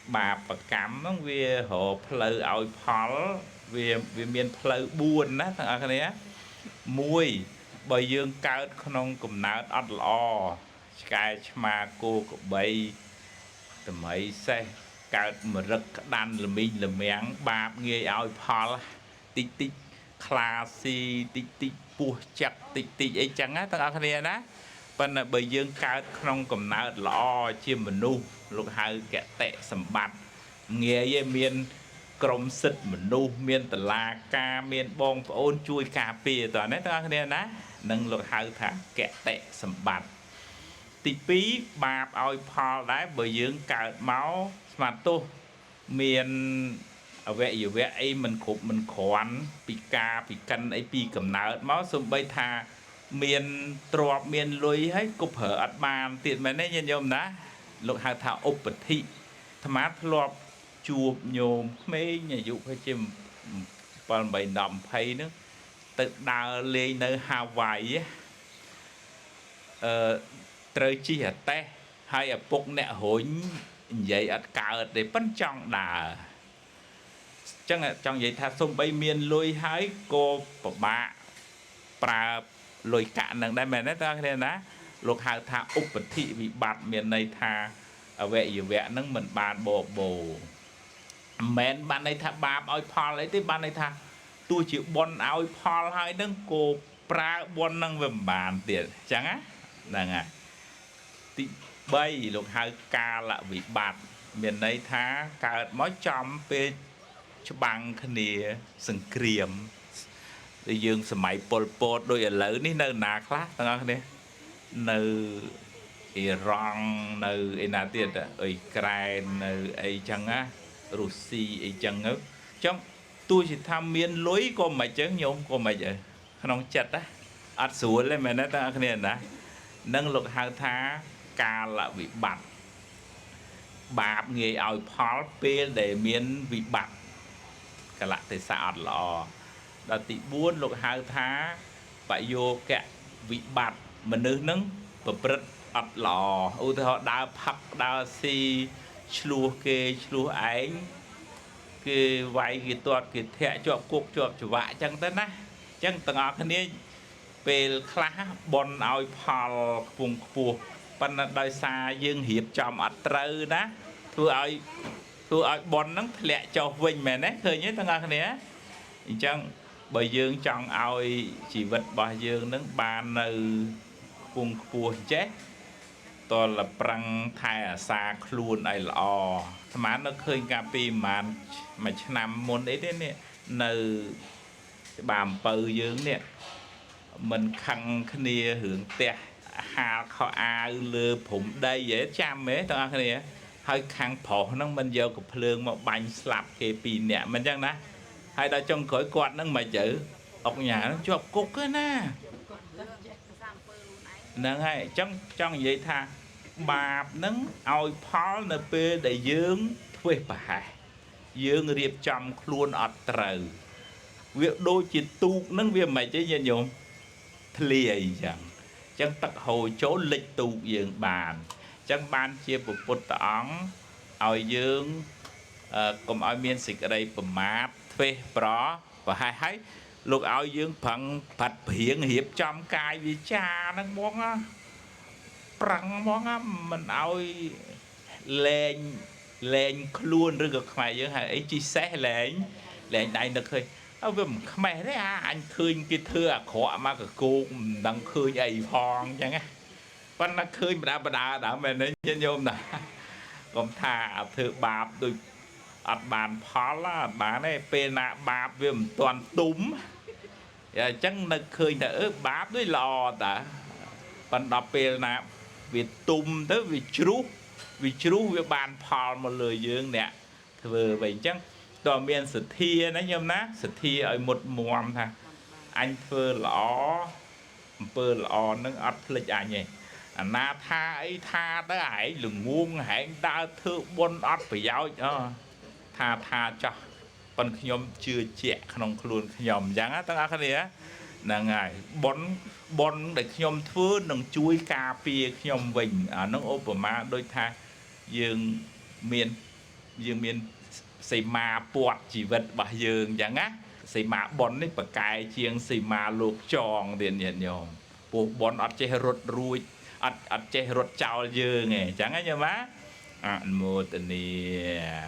bà cắm nó về hộ phơi áo pháo về miền phơi buồn đó thằng anh ấy mùi bởi dương cao không cùng nào ọt lò cái mà cô của bay tầm ấy xe cao mà rất đan là mình là miếng bạp nghe áo pháo tích tích classy tích tích bùa chặt tích tích ấy chẳng á thằng anh ấy đó phần là bởi dương cao không cùng nào lò chia mà nu lúc hai kẻ tệ sầm bạt nghe với miền ក្រុមសិទ្ធិមនុស្សមានតឡាការមានបងប្អូនជួយការពារតើនេះតើគ្នាណានឹងលោកហៅថាកតេសម្បត្តិទី2បាបឲ្យផលដែរបើយើងកើតមកស្មាត់ទោសមានអវយវៈអីមិនគ្រប់មិនគ្រាន់ពីការពីកិនអីពីកំណើតមកសូម្បីថាមានទ្រពមានលុយហើយក៏ប្រើអត់បានទៀតមែនទេញាតិញោមណាលោកហៅថាឧបធិអាត្មាធ្លាប់ជួបញោមក្មេងអាយុប្រហែលជា7 8 10 20ហ្នឹងទៅដើរលេងនៅហាវ៉ៃត្រូវជិះអតេះហើយឪពុកអ្នករុញនិយាយអត់កើតទេប៉ិនចង់ដើរចឹងចង់និយាយថាសំបីមានលុយហើយក៏ពិបាកប្រើលុយកាក់នឹងដែរមែនទេតើគ្នាណាលោកហៅថាឧបធិវិបត្តិមានន័យថាអវយវៈនឹងមិនបានបបោមិនមែនបានន័យថាបាបឲ្យផលអីទេបានន័យថាទោះជាបុណ្យឲ្យផលហើយនឹងក៏ប្រើបុណ្យនឹងវាមិនបានទៀតអញ្ចឹងណាហ្នឹងហើយទី3លោកហៅកាលវិបត្តិមានន័យថាកើតមកចំពេលច្បាំងគ្នាសង្គ្រាមដែលយើងសម័យប៉ុលពតដូចឥឡូវនេះនៅណាខ្លះទាំងអស់គ្នានៅអ៊ីរ៉ង់នៅឯណាទៀតអ៊ុយក្រែននៅអីចឹងណារុស្ស៊ីអីចឹងទៅចឹងទោះជាថាមានលុយក៏មិនចឹងញោមក៏មិនក្នុងចិត្តណាអត់ស្រួលទេមែនទេបងប្អូនណានឹងលោកហៅថាកាលវិបត្តិបាបងាយឲ្យផលពេលដែលមានវិបត្តិកលៈទេសៈអត់ល្អដល់ទី4លោកហៅថាបយោគៈវិបត្តិមនុស្សនឹងប្រព្រឹត្តអត់ល្អឧទាហរណ៍ដើរផឹកដើរស៊ីឆ្លោះគេឆ្លោះឯងគេវាយគេទាត់គេធាក់ជាប់គុកជាប់ច្បាក់អញ្ចឹងទៅណាអញ្ចឹងទាំងអស់គ្នាពេលខ្លះបនឲ្យផលខ្ពង់ខ្ពស់ប៉ុន្តែដោយសារយើងរៀបចំអត់ត្រូវណាធ្វើឲ្យបនហ្នឹងធ្លាក់ចុះវិញមែនទេឃើញទេទាំងអស់គ្នាអញ្ចឹងបើយើងចង់ឲ្យជីវិតរបស់យើងនឹងបាននៅខ្ពង់ខ្ពស់ចេះតលប្រឹងថែអាសាខ្លួនឲ្យល្អស្មាននៅឃើញកាលពីមួយឆ្នាំមុនអីទេនេះនៅច្បារអំពៅយើងនេះមិនខឹងគ្នារឿងផ្ទះហាលខោអាវលើព្រំដីហ៎ចាំហ៎ទាំងអស់គ្នាហើយខាងប្រុសហ្នឹងមិនយកកំភ្លើងមកបាញ់ស្លាប់គេ2នាក់មិនអញ្ចឹងណាហើយដល់ចុងក្រោយគាត់ហ្នឹងមិនទៅអុកញ៉ាហ្នឹងជាប់គុកទេណាហ្នឹងហើយអញ្ចឹងចង់និយាយថាបាបហ្នឹងឲ្យផលនៅពេលដែលយើងធ្វេសប្រហែសយើងរៀបចំខ្លួនអត់ត្រូវវាដូចជាទូកហ្នឹងវាមិនទេញាតិញោមធ្លាយអីចឹងអញ្ចឹងទឹកហូរចូលលិចទូកយើងបានអញ្ចឹងបានជាពុទ្ធអង្គឲ្យយើងកុំឲ្យមានសេចក្តីប្រមាទធ្វេសប្រហែសហើយលោកឲ្យយើងប្រឹងផាត់ព្រៀងរៀបចំកាយវាចាហ្នឹងហ្មងណាប្រឹងហ្មងណាមិនឲ្យលែងខ្លួនឬក៏ខ្មែរយើងហៅអីជីសេះលែងដៃនឹកឃើញវាមិនខ្មេះទេអញឃើញគេធ្វើអាក្រក់មកកគោកមិនដឹងឃើញអីផងអញ្ចឹងណាប៉ុន្តែឃើញបដាដើមមែនទេញាតិញោមណាកុំថាធ្វើបាបដូចអត់បានផលអត់បានទេពេលណាបាបវាមិនទាន់ទុំអញ្ចឹងនៅឃើញថាបាបដូចល្អតាប៉ុន្តែពេលណាវាទុំទៅវាជ្រុះវាបានផលមកលើយើងអ្នកធ្វើវិញអញ្ចឹងតើមានសទ្ធាណាញោមណាសទ្ធាឲ្យមុតមមថាអញធ្វើល្អអំពើល្អនឹងអត់ភ្លេចអញទេអាណាថាអីថាទៅឯងល្ងងហែងដើរធ្វើបុណ្យអត់ប្រយោជន៍ថាចោះប៉ុនខ្ញុំជឿជាក់ក្នុងខ្លួនខ្ញុំអញ្ចឹងទាំងអស់គ្នាហ្នឹងហើយបុណ្យដែលខ្ញុំធ្វើនឹងជួយការពារខ្ញុំវិញអានឹងឧបមាដូចថាយើងមាន dương miền xây mà bọt chỉ vật bà dương chẳng á xây mà bón đấy bà cài chiêng xây mà luộc tròn tiền nhận nhom buộc bón ọt chế rốt ruồi ọt chế rốt chào dương nghe chẳng á nhá má một nè